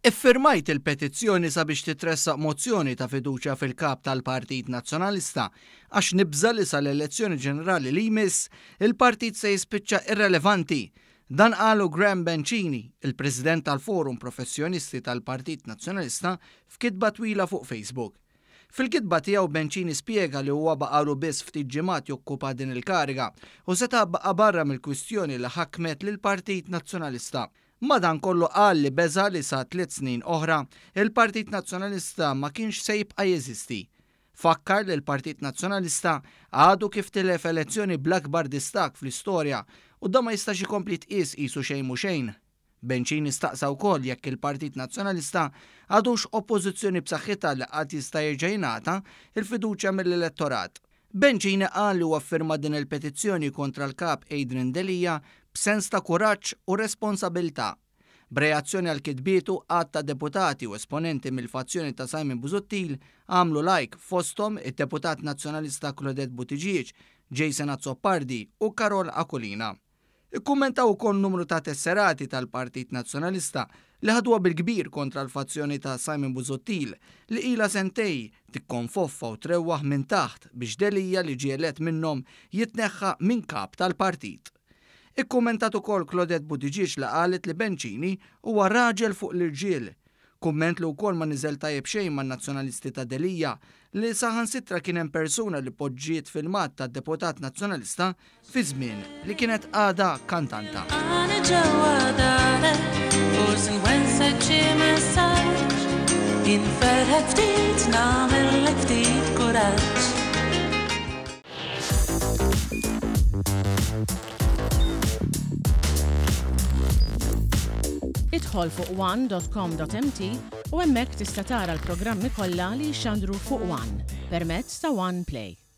Iffirmajt il-petizzjoni sabiex titressaq mozzjoni ta' fiduċja fil-kap tal-Partit Nazzjonalista għax nibża li sal-elezzjoni ġenerali li jmiss il-partit se jispiċċa irrelevanti. Dan qalu Graham Bencini, il-President tal-Forum Professjonisti tal-Partit Nazzjonalista, f'kitba twila fuq Facebook. Fil-kitba tiegħu Bencini spjega li huwa baqalu biss ftit ġimgħat jokkupa din il-kariga u seta' baqa' barra mill-kwistjoni li ħakmet lill-Partit Nazzjonalista. Madankollu qal li beża li sa 3 snin oħra il-Partit Nazzjonalista ma kienx se jibqa' jeżisti. Fakkar li l-Partit Nazzjonalista għadu kif tilef elezzjoni bl-akbar distak fl-istorja u da ma jistax ikompli tqis qisu xejn mhu xejn. Bencini staqsa wkoll jekk il-Partit Nazzjonalista għadux oppożizzjoni b'saħħitha li qatt jista' jerġa' jingħata il-fiduċja mill-elettorat. Bencini qal li huwa ffirma din il-petizzjoni kontra l-kap Adrian Delija b'sens ta' kuraġġ u responsabilità. B'reazzjoni għal kitbietu għadd ta' deputati u esponenti mill-fazzjoni ta' Simon Busuttil għamlu like fosthom id-deputat nazzjonalista Claudette Buttigieg, Jason Azzopardi u Carol Akulina. Ikkummentaw ukoll numru ta' tesserati tal-Partit Nazzjonalista li ħadwa bil-kbir kontra l-fazzjoni ta' Simon Busuttil li ilha sentej tikkonfoffa u trewwaħ minn taħt biex Delija li ġie elett minnhom jitneħħa minn kap tal-partit. Ikkummentat ukoll Claudette Buttigieg li qalet li Bencini huwa raġel fuq l-irġiel. Kumment li wkoll ma niżel tajjeb xejn man-nazzjonalisti ta' Delija li saħansitra kien hemm persuna li poġġiet filmat tad-deputat nazzjonalista fi żmien li kienet għada kantanta. Idħol fuq one.com.mt u hemmhekk tista' tara l-programmi kollha li jxandru fuq One permezz ta' One Play.